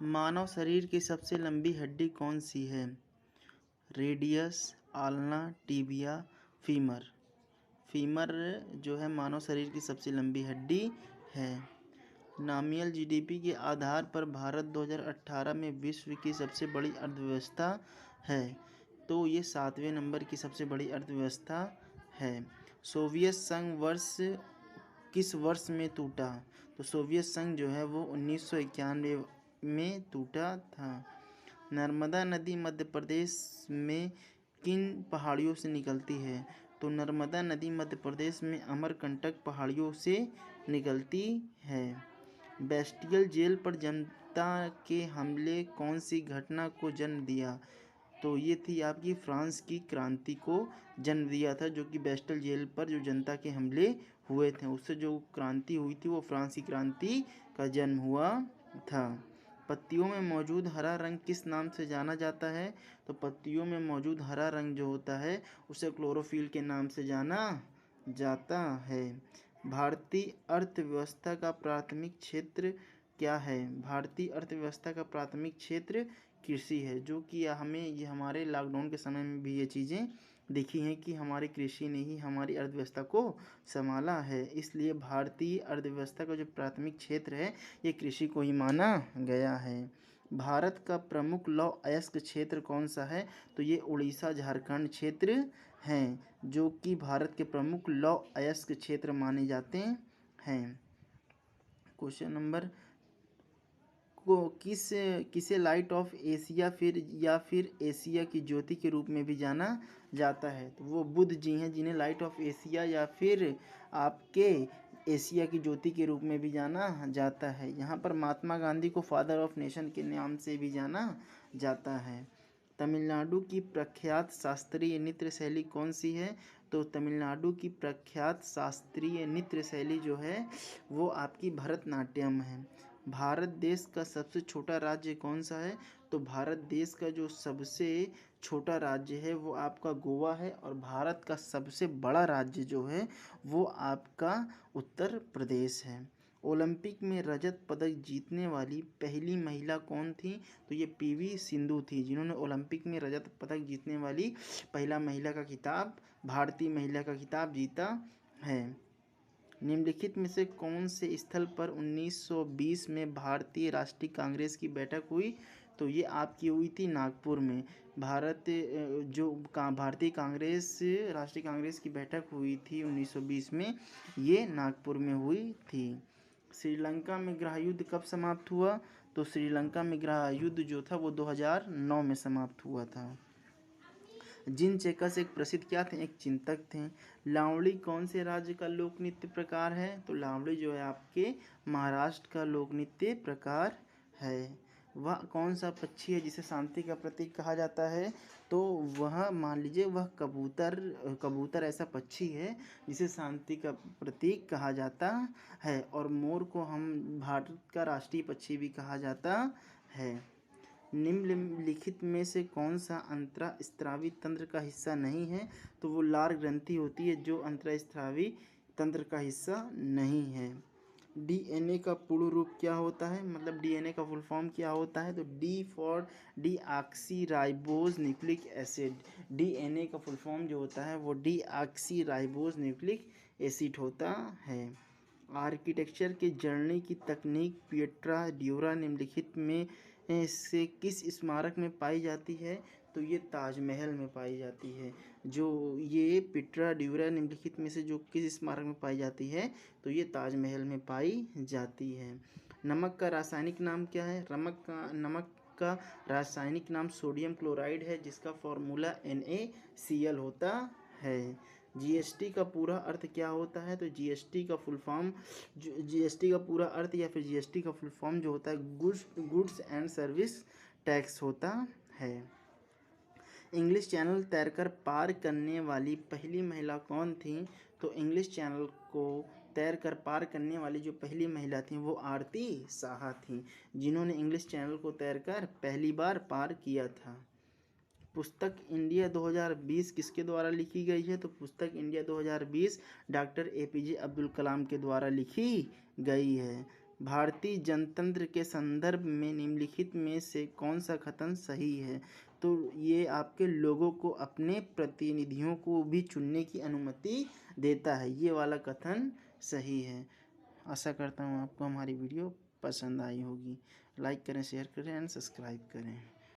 मानव शरीर की सबसे लंबी हड्डी कौन सी है? Radius, ulna, tibia, femur. Femur जो है मानव शरीर की सबसे लंबी हड्डी है। नॉमिनल जीडीपी के आधार पर भारत 2018 में विश्व की सबसे बड़ी अर्थव्यवस्था है, तो ये 7वें नंबर की सबसे बड़ी अर्थव्यवस्था है। सोवियत संघ किस वर्ष में टूटा? तो सोवियत संघ जो है वो 1991 में टूटा था। नर्मदा नदी मध्य प्रदेश में किन पहाड़ियों से निकलती है? तो नर्मदा नदी मध्य प्रदेश में अमरकंटक पहाड़ियों से निकलती है। बेस्टियल जेल पर जनता के हमले कौन सी घटना को जन्म दिया? तो ये थी आपकी फ्रांस की क्रांति को जन्म दिया था, जो कि बेस्टियल जेल पर जो जनता के हमले हुए थे उससे जो क्रांति हुई थी वो फ्रांस की क्रांति का जन्म हुआ था। पत्तियों में मौजूद हरा रंग किस नाम से जाना जाता है? तो पत्तियों में मौजूद हरा रंग जो होता है उसे क्लोरोफिल के नाम से जाना जाता है। भारतीय अर्थव्यवस्था का प्राथमिक क्षेत्र क्या है? भारतीय अर्थव्यवस्था का प्राथमिक क्षेत्र कृषि है, जो कि ये हमारे लॉकडाउन के समय में भी ये चीज़ें देखी हैं कि हमारे कृषि ने ही हमारी अर्थव्यवस्था को संभाला है। इसलिए भारतीय अर्थव्यवस्था का जो प्राथमिक क्षेत्र है ये कृषि को ही माना गया है। भारत का प्रमुख लौह अयस्क क्षेत्र कौन सा है? तो ये उड़ीसा झारखंड क्षेत्र हैं, जो कि भारत के प्रमुख लौह अयस्क क्षेत्र माने जाते हैं। क्वेश्चन नंबर को किसे लाइट ऑफ एशिया फिर एशिया की ज्योति के रूप में भी जाना जाता है? तो वो बुद्ध जी हैं, जिन्हें लाइट ऑफ एशिया या फिर आपके एशिया की ज्योति के रूप में भी जाना जाता है। यहाँ पर महात्मा गांधी को फादर ऑफ नेशन के नाम से भी जाना जाता है। तमिलनाडु की प्रख्यात शास्त्रीय नृत्य शैली कौन सी है? तो तमिलनाडु की प्रख्यात शास्त्रीय नृत्य शैली जो है वो आपकी भरतनाट्यम है। भारत देश का सबसे छोटा राज्य कौन सा है? तो भारत देश का जो सबसे छोटा राज्य है वो आपका गोवा है, और भारत का सबसे बड़ा राज्य जो है वो आपका उत्तर प्रदेश है। ओलंपिक में रजत पदक जीतने वाली पहली महिला कौन थी? तो ये पीवी सिंधु थी, जिन्होंने ओलंपिक में रजत पदक जीतने वाली पहला महिला का खिताब, भारतीय महिला का खिताब जीता है। निम्नलिखित में से कौन से स्थल पर 1920 में भारतीय राष्ट्रीय कांग्रेस की बैठक हुई? तो ये आपकी हुई थी नागपुर में। भारतीय कांग्रेस राष्ट्रीय कांग्रेस की बैठक हुई थी 1920 में, ये नागपुर में हुई थी। श्रीलंका में गृह युद्ध कब समाप्त हुआ? तो श्रीलंका में गृह युद्ध जो था वो 2009 में समाप्त हुआ था। जिन चेकस एक प्रसिद्ध क्या थे? एक चिंतक थे। लावणी कौन से राज्य का लोक नृत्य प्रकार है? तो लावणी जो है आपके महाराष्ट्र का लोक नृत्य प्रकार है। वह कौन सा पक्षी है जिसे शांति का प्रतीक कहा जाता है? तो वह मान लीजिए वह कबूतर ऐसा पक्षी है जिसे शांति का प्रतीक कहा जाता है, और मोर को हम भारत का राष्ट्रीय पक्षी भी कहा जाता है। निम्नलिखित में से कौन सा अंतःस्रावी तंत्र का हिस्सा नहीं है? तो वो लार ग्रंथि होती है जो अंतःस्रावी तंत्र का हिस्सा नहीं है। डीएनए का पूर्ण रूप क्या होता है? मतलब डीएनए का फुल फॉर्म क्या होता है? तो D for deoxyribose nucleic acid. DNA का फुल फॉर्म जो होता है वो डीऑक्सीराइबोज न्यूक्लिक एसिड होता है। आर्किटेक्चर के जर्नी की तकनीक पिएट्रा ड्यूरा निम्नलिखित में से किस स्मारक में पाई जाती है? तो ये ताजमहल में पाई जाती है। जो ये पिएट्रा ड्यूरा निम्नलिखित में से जो किस स्मारक में पाई जाती है? तो ये ताजमहल में पाई जाती है। नमक का रासायनिक नाम क्या है? नमक का रासायनिक नाम सोडियम क्लोराइड है, जिसका फॉर्मूला NaCl होता है। जीएसटी का पूरा अर्थ क्या होता है? तो जीएसटी का फुल फॉर्म जीएसटी का पूरा अर्थ या फिर जीएसटी का फुल फॉर्म जो होता है गुड्स एंड सर्विस टैक्स होता है। इंग्लिश चैनल तैरकर पार करने वाली पहली महिला कौन थी? तो इंग्लिश चैनल को तैरकर पार करने वाली जो पहली महिला थी वो आरती साहा थी, जिन्होंने इंग्लिश चैनल को तैरकर पहली बार पार किया था। पुस्तक इंडिया 2020 किसके द्वारा लिखी गई है? तो पुस्तक India 2020 doctor APJ Abdul Kalam के द्वारा लिखी गई है। भारतीय जनतंत्र के संदर्भ में निम्नलिखित में से कौन सा कथन सही है? तो ये आपके लोगों को अपने प्रतिनिधियों को भी चुनने की अनुमति देता है, ये वाला कथन सही है। आशा करता हूँ आपको हमारी वीडियो पसंद आई होगी। लाइक करें, शेयर करें एंड सब्सक्राइब करें।